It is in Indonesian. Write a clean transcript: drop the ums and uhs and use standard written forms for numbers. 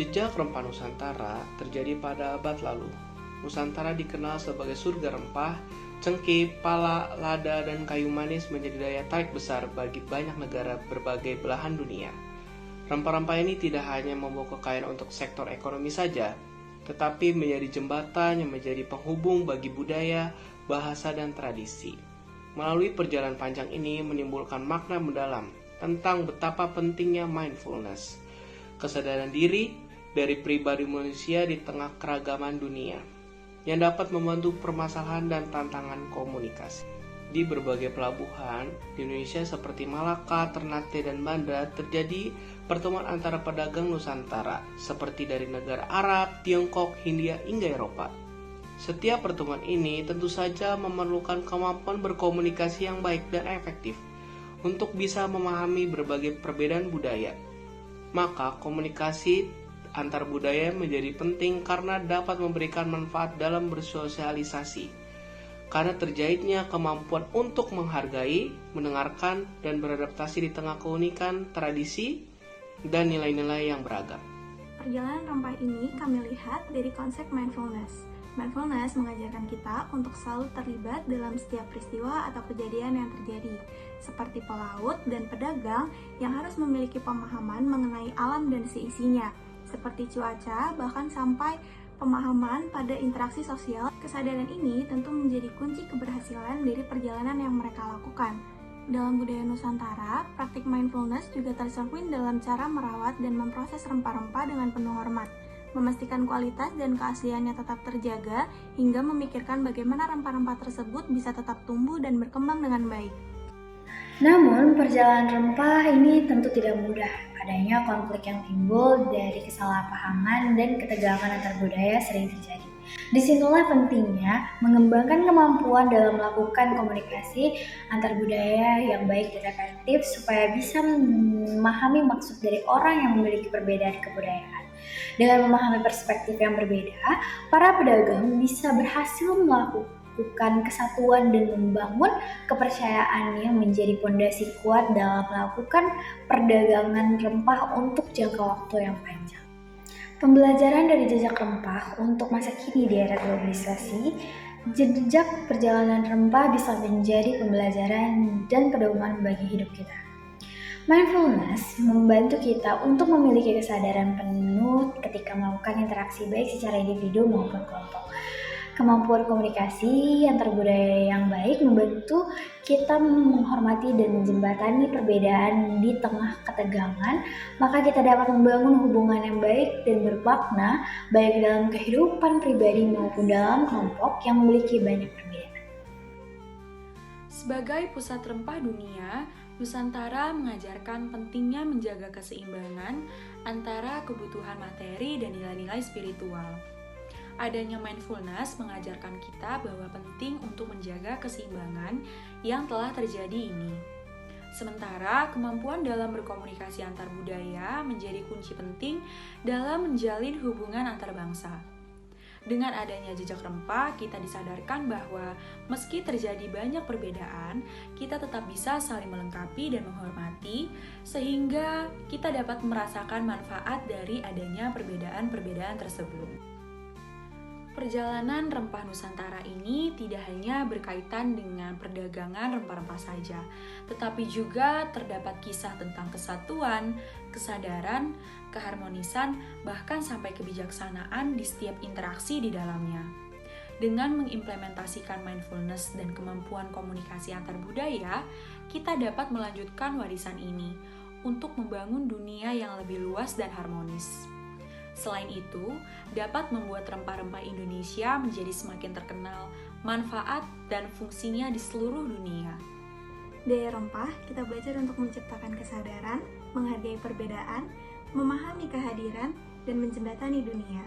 Jejak rempah Nusantara terjadi pada abad lalu. Nusantara dikenal sebagai surga rempah, cengkeh, pala, lada, dan kayu manis menjadi daya tarik besar bagi banyak negara berbagai belahan dunia. Rempah-rempah ini tidak hanya membawa kekayaan untuk sektor ekonomi saja, tetapi menjadi jembatan yang menjadi penghubung bagi budaya, bahasa, dan tradisi. Melalui perjalanan panjang ini menimbulkan makna mendalam tentang betapa pentingnya mindfulness, kesadaran diri dari pribadi manusia di tengah keragaman dunia, yang dapat membantu permasalahan dan tantangan komunikasi. Di berbagai pelabuhan di Indonesia seperti Malaka, Ternate, dan Banda terjadi pertemuan antara pedagang Nusantara seperti dari negara Arab, Tiongkok, Hindia, hingga Eropa. Setiap pertemuan ini tentu saja memerlukan kemampuan berkomunikasi yang baik dan efektif untuk bisa memahami berbagai perbedaan budaya. Maka komunikasi antar budaya menjadi penting karena dapat memberikan manfaat dalam bersosialisasi. Karena terjahitnya kemampuan untuk menghargai, mendengarkan, dan beradaptasi di tengah keunikan, tradisi, dan nilai-nilai yang beragam. Perjalanan rempah ini kami lihat dari konsep mindfulness. Mindfulness mengajarkan kita untuk selalu terlibat dalam setiap peristiwa atau kejadian yang terjadi, seperti pelaut dan pedagang yang harus memiliki pemahaman mengenai alam dan seisinya, seperti cuaca, bahkan sampai pemahaman pada interaksi sosial. Kesadaran ini tentu menjadi kunci keberhasilan dari perjalanan yang mereka lakukan. Dalam budaya Nusantara, praktik mindfulness juga tercermin dalam cara merawat dan memproses rempah-rempah dengan penuh hormat, memastikan kualitas dan keasliannya tetap terjaga, hingga memikirkan bagaimana rempah-rempah tersebut bisa tetap tumbuh dan berkembang dengan baik. Namun, perjalanan rempah ini tentu tidak mudah. Adanya konflik yang timbul dari kesalahpahaman dan ketegangan antar budaya sering terjadi. Disitulah pentingnya mengembangkan kemampuan dalam melakukan komunikasi antar budaya yang baik dan efektif supaya bisa memahami maksud dari orang yang memiliki perbedaan kebudayaan. Dengan memahami perspektif yang berbeda, para pedagang bisa berhasil melakukan kesatuan dan membangun kepercayaannya menjadi fondasi kuat dalam melakukan perdagangan rempah untuk jangka waktu yang panjang. Pembelajaran dari jejak rempah untuk masa kini di era globalisasi, jejak perjalanan rempah bisa menjadi pembelajaran dan pedoman bagi hidup kita. Mindfulness membantu kita untuk memiliki kesadaran penuh ketika melakukan interaksi baik secara individu maupun kelompok. Kemampuan komunikasi antar budaya yang baik membantu kita menghormati dan menjembatani perbedaan di tengah ketegangan, maka kita dapat membangun hubungan yang baik dan bermakna baik dalam kehidupan pribadi maupun dalam kelompok yang memiliki banyak perbedaan. Sebagai pusat rempah dunia, Nusantara mengajarkan pentingnya menjaga keseimbangan antara kebutuhan materi dan nilai-nilai spiritual. Adanya mindfulness mengajarkan kita bahwa penting untuk menjaga keseimbangan yang telah terjadi ini. Sementara kemampuan dalam berkomunikasi antar budaya menjadi kunci penting dalam menjalin hubungan antar bangsa. Dengan adanya jejak rempah, kita disadarkan bahwa meski terjadi banyak perbedaan, kita tetap bisa saling melengkapi dan menghormati, sehingga kita dapat merasakan manfaat dari adanya perbedaan-perbedaan tersebut. Perjalanan rempah Nusantara ini tidak hanya berkaitan dengan perdagangan rempah-rempah saja, tetapi juga terdapat kisah tentang kesatuan, kesadaran, keharmonisan, bahkan sampai kebijaksanaan di setiap interaksi di dalamnya. Dengan mengimplementasikan mindfulness dan kemampuan komunikasi antar budaya, kita dapat melanjutkan warisan ini untuk membangun dunia yang lebih luas dan harmonis. Selain itu, dapat membuat rempah-rempah Indonesia menjadi semakin terkenal, manfaat dan fungsinya di seluruh dunia. Dari rempah, kita belajar untuk menciptakan kesadaran, menghargai perbedaan, memahami kehadiran, dan menjembatani dunia.